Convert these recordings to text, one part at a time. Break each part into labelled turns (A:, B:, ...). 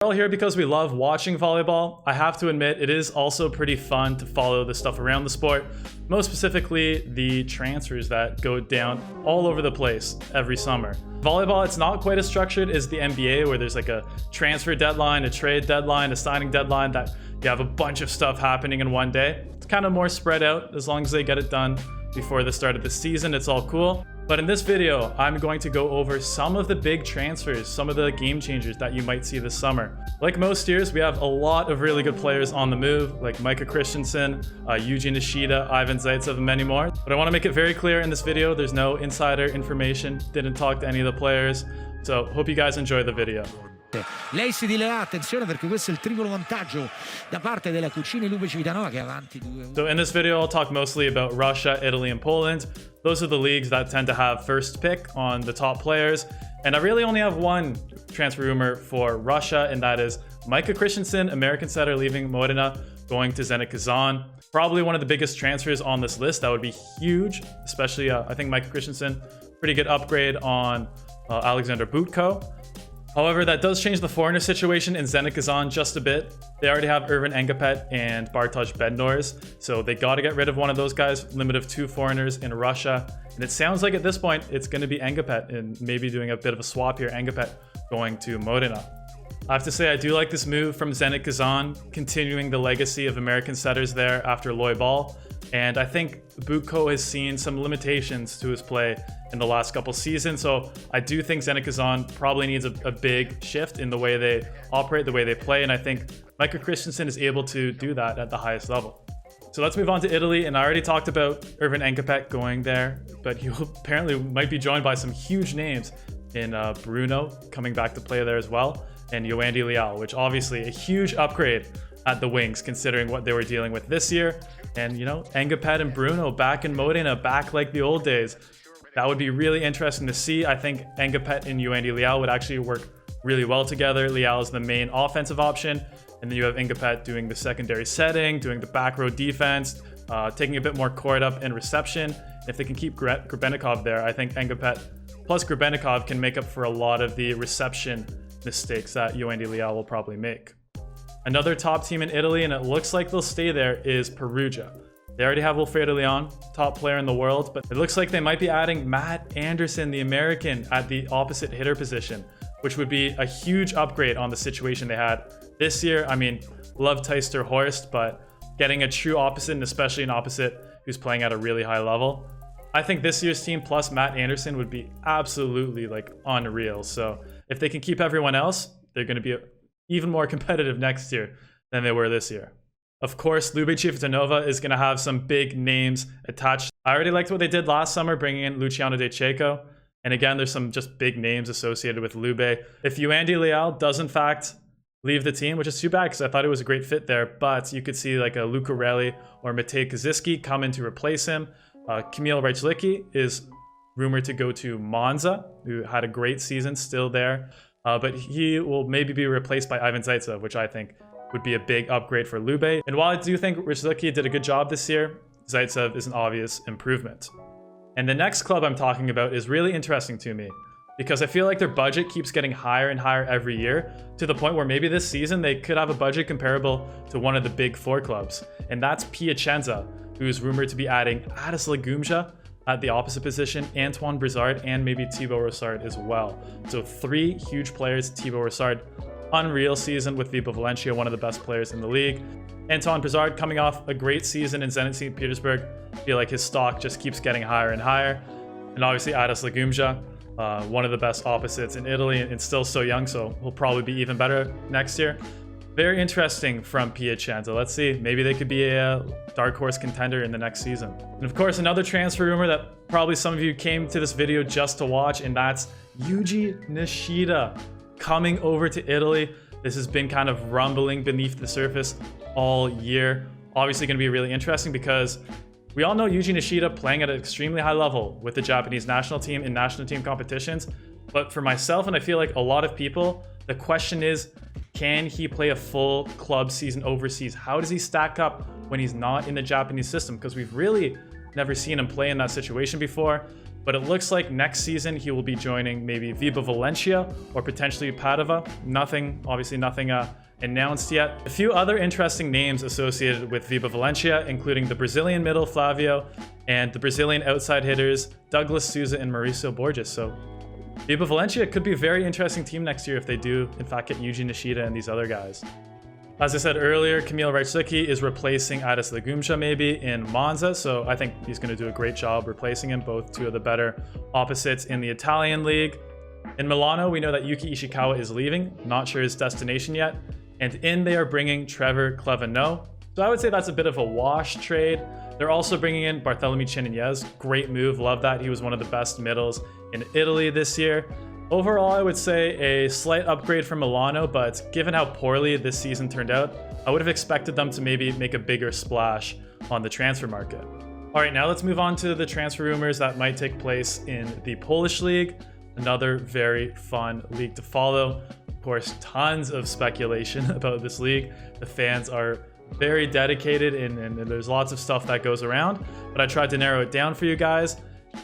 A: We're all here because we love watching volleyball. I have to admit, it is also pretty fun to follow the stuff around the sport, most specifically the transfers that go down all over the place every summer. Volleyball, it's not quite as structured as the NBA, where there's like a transfer deadline, a trade deadline, a signing deadline, that you have a bunch of stuff happening in one day. It's kind of more spread out. As long as they get it done before the start of the season, it's all cool. But in this video, I'm going to go over some of the big transfers, some of the game changers that you might see this summer. Like most years, we have a lot of really good players on the move, like Christenson, Yuji NIshdia, Ivan Zaitsev, and many more. But I want to make it very clear in this video, there's no insider information, didn't talk to any of the players. So hope you guys enjoy the video.
B: Lei si dileva, attenzione perché questo è il triplo vantaggio da parte della Cucina Lube Civitanova che è avanti 2-1.
A: So in this video, I'll talk mostly about Russia, Italy, and Poland. Those are the leagues that tend to have first pick on the top players. And I really only have one transfer rumor for Russia, and that is Christenson, American setter, leaving Modena, going to Zenit Kazan. Probably one of the biggest transfers on this list. That would be huge, especially I think Christenson, pretty good upgrade on Aleksandar Atanasijevic. However, that does change the foreigner situation in Zenit Kazan just a bit. They already have Earving Ngapeth and Bartosz Bednors, so they got to get rid of one of those guys. Limit of 2 foreigners in Russia. And it sounds like at this point, it's going to be Ngapeth, and maybe doing a bit of a swap here, Ngapeth going to Modena. I have to say, I do like this move from Zenit Kazan, continuing the legacy of American setters there after Volleyball. And I think Butko has seen some limitations to his play in the last couple seasons. So I do think Zenit Kazan probably needs a big shift in the way they operate, the way they play. And I think Christenson is able to do that at the highest level. So let's move on to Italy. And I already talked about Earving Ngapeth going there, but he apparently might be joined by some huge names in Bruno coming back to play there as well, and Yuji NIshdia, which obviously a huge upgrade at the wings considering what they were dealing with this year. And you know, Ngapeth and Bruno back in Modena, back like the old days. That would be really interesting to see. I think Ngapeth and Yuji NIshdia would actually work really well together. Liao is the main offensive option, and then you have Ngapeth doing the secondary setting, doing the back row defense, taking a bit more court up and reception. If they can keep Grebennikov there, I think Ngapeth plus Grebennikov can make up for a lot of the reception mistakes that Yuji NIshdia will probably make. Another top team in Italy, and it looks like they'll stay there, is Perugia. They already have Wilfredo Leon, top player in the world, but it looks like they might be adding Matt Anderson, the American, at the opposite hitter position, which would be a huge upgrade on the situation they had this year. I mean, love Teister Horst, but getting a true opposite, and especially an opposite who's playing at a really high level, I think this year's team plus Matt Anderson would be absolutely like unreal. So if they can keep everyone else, they're going to be even more competitive next year than they were this year. Of course, Lube Civitanova is going to have some big names attached. I already liked what they did last summer, bringing in Luciano De Cecco. And again, there's some just big names associated with Lube. If Yuji NIshdia does in fact leave the team, which is too bad because I thought it was a great fit there, but you could see like a Luca Relli or Matej Kaziski come in to replace him. Kamil Rajlicki is rumored to go to Monza, who had a great season still there. But he will maybe be replaced by Ivan Zaitsev, which I think would be a big upgrade for Lube. And while I do think Rajlicki did a good job this year, Zaitsev is an obvious improvement. And the next club I'm talking about is really interesting to me because I feel like their budget keeps getting higher and higher every year, to the point where maybe this season they could have a budget comparable to one of the big 4 clubs. And that's Piacenza, who is rumored to be adding Addis Lagumja at the opposite position, Antoine Brizard, and maybe Thibaut Rossard as well. So 3 huge players. Thibaut Rossard, unreal season with Vibo Valentia, one of the best players in the league. Antoine Brizard coming off a great season in Zenit St. Petersburg. I feel like his stock just keeps getting higher and higher. And obviously Addis Lagumja, one of the best opposites in Italy, and still so young, so he'll probably be even better next year. Very interesting from Piacenza. Let's see, maybe they could be a dark horse contender in the next season. And of course, another transfer rumor that probably some of you came to this video just to watch, and that's Yuji NIshdia coming over to Italy. This has been kind of rumbling beneath the surface all year. Obviously going to be really interesting because we all know Yuji NIshdia playing at an extremely high level with the Japanese national team in national team competitions. But for myself, and I feel like a lot of people, the question is, can he play a full club season overseas? How does he stack up when he's not in the Japanese system? Because we've really never seen him play in that situation before. but it looks like next season he will be joining maybe Vibo Valentia or potentially Padova. Obviously nothing announced yet. A few other interesting names associated with Vibo Valentia, including the Brazilian middle Flavio and the Brazilian outside hitters Douglas Souza and Mauricio Borges. So Vibo Valentia could be a very interesting team next year if they do in fact get Yuji NIshida and these other guys. As I said earlier, Kamil Raicicki is replacing Aris Legumsha maybe in Monza, so I think he's going to do a great job replacing him, both two of the better opposites in the Italian league. In Milano, we know that Yuki Ishikawa is leaving, not sure his destination yet, and in they are bringing Trevor Clevenot. So I would say that's a bit of a wash trade. They're also bringing in Barthélemy Chenignes, great move, love that. He was one of the best middles in Italy this year. Overall, I would say a slight upgrade from Milano, but given how poorly this season turned out, I would have expected them to maybe make a bigger splash on the transfer market. All right, now let's move on to the transfer rumors that might take place in the Polish league. Another very fun league to follow. Of course, tons of speculation about this league. The fans are very dedicated and there's lots of stuff that goes around, but I tried to narrow it down for you guys.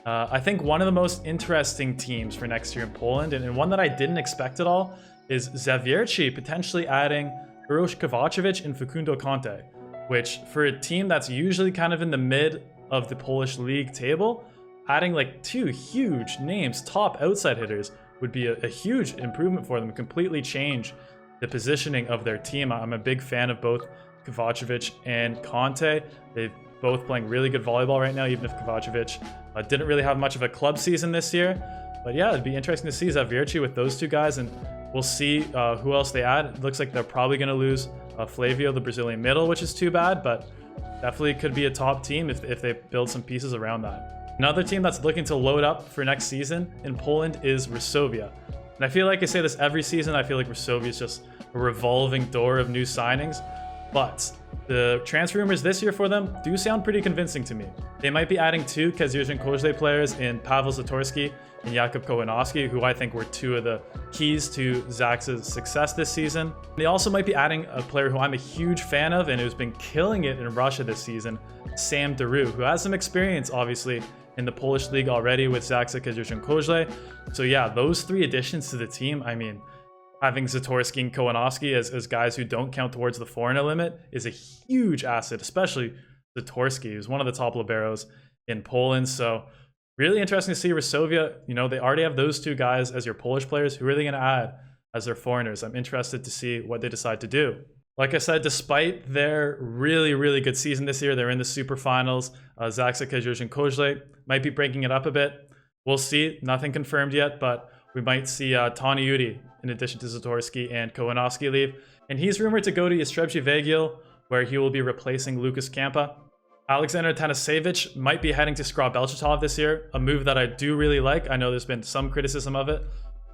A: I think one of the most interesting teams for next year in Poland, and one that I didn't expect at all, is Zawiercie potentially adding Uroš Kovacevic and Facundo Conte, which for a team that's usually kind of in the mid of the Polish league table, adding like two huge names, top outside hitters, would be a huge improvement for them, completely change the positioning of their team. I'm a big fan of both Kovacevic and Conte. They've both playing really good volleyball right now, even if Kovacevic didn't really have much of a club season this year. But yeah, it'd be interesting to see Zawiercie with those two guys, and we'll see who else they add. It looks like they're probably going to lose Flavio, the Brazilian middle, which is too bad, but definitely could be a top team if they build some pieces around that. Another team that's looking to load up for next season in Poland is Resovia. And I feel like I say this every season, I feel like Resovia is just a revolving door of new signings. But the transfer rumors this year for them do sound pretty convincing to me. They might be adding two Kazierzyk Kozlej players in Paweł Zatorski and Jakub Kołanowski, who I think were two of the keys to Zaksa's success this season. They also might be adding a player who I'm a huge fan of and who's been killing it in Russia this season, Sam Daru, who has some experience, obviously, in the Polish league already with Zaksa, Kazierzyk, and Kozlej. So yeah, those three additions to the team, I mean, having Zatorski and Kołanowski as guys who don't count towards the foreigner limit is a huge asset, especially Zatorski, who's one of the top liberos in Poland. So really interesting to see Resovia. You know, they already have those two guys as your Polish players. Who are they going to add as their foreigners? I'm interested to see what they decide to do. Like I said, despite their really, really good season this year, they're in the super finals. Zaksa, Kazierzyk, and Kozlej might be breaking it up a bit. We'll see. Nothing confirmed yet, but we might see Tony Yuri in addition to Zatorski and Kołanowski leave. And he's rumored to go to Jastrzębie Węgiel, where he will be replacing Lucas Kampa. Aleksandar Atanasijevic might be heading to Skra Bełchatów this year, a move that I do really like. I know there's been some criticism of it.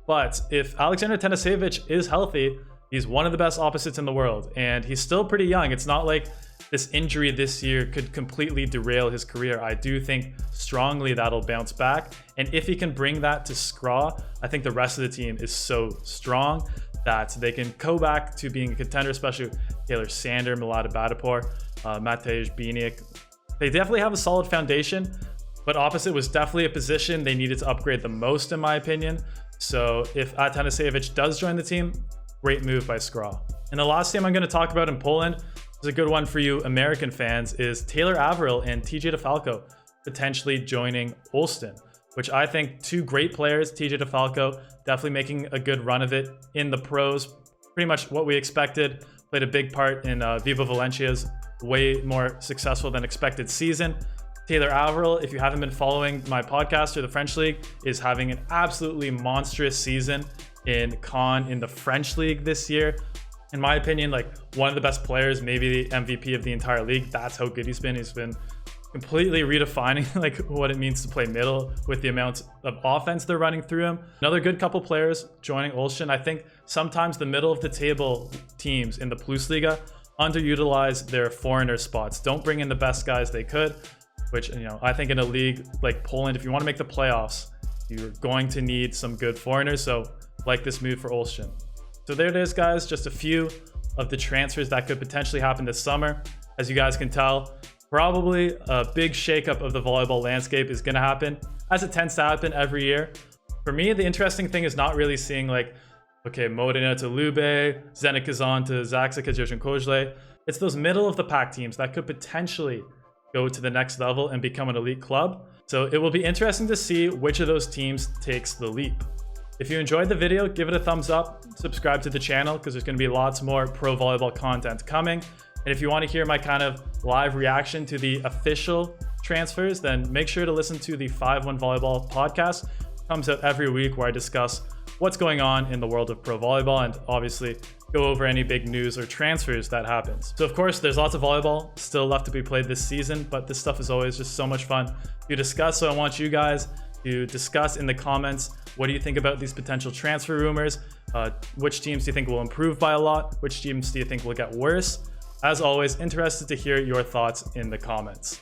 A: But if Aleksandar Atanasijevic is healthy, he's one of the best opposites in the world. And he's still pretty young. It's not like this injury this year could completely derail his career. I do think strongly that'll bounce back. And if he can bring that to Skra, I think the rest of the team is so strong that they can go back to being a contender, especially Taylor Sander, Milada Badapor, Matej Biniak. They definitely have a solid foundation, but opposite was definitely a position they needed to upgrade the most, in my opinion. So if Atanasijevic does join the team, great move by Skra. And the last team I'm going to talk about in Poland is a good one for you American fans, is Taylor Averill and TJ DeFalco potentially joining Olsztyn, which I think two great players. TJ DeFalco definitely making a good run of it in the pros, pretty much what we expected, played a big part in Vibo Valentia's way more successful than expected season. Taylor Averill, if you haven't been following my podcast or the French League, is having an absolutely monstrous season in Caen in the French League this year. In my opinion, like one of the best players, maybe the MVP of the entire league. That's how good he's been. He's been completely redefining like what it means to play middle with the amount of offense they're running through him. Another good couple players joining Olsztyn. I think sometimes the middle of the table teams in the Plusliga underutilize their foreigner spots. Don't bring in the best guys they could, which, you know, I think in a league like Poland, if you want to make the playoffs, you're going to need some good foreigners. So like this move for Olsztyn. So there it is, guys. Just a few of the transfers that could potentially happen this summer. As you guys can tell, probably a big shakeup of the volleyball landscape is going to happen, as it tends to happen every year. For me, the interesting thing is not really seeing like, okay, Modena to Lube, Zenit Kazan to Zaksa Kazan. It's those middle of the pack teams that could potentially go to the next level and become an elite club. So it will be interesting to see which of those teams takes the leap. If you enjoyed the video, give it a thumbs up, subscribe to the channel because there's going to be lots more pro volleyball content coming. And if you want to hear my kind of live reaction to the official transfers, then make sure to listen to the FiveOne Volleyball podcast. It comes out every week where I discuss what's going on in the world of pro volleyball and obviously go over any big news or transfers that happens. So of course, there's lots of volleyball still left to be played this season, but this stuff is always just so much fun to discuss. So I want you guys to discuss in the comments, what do you think about these potential transfer rumors? Which teams do you think will improve by a lot? Which teams do you think will get worse? As always, interested to hear your thoughts in the comments.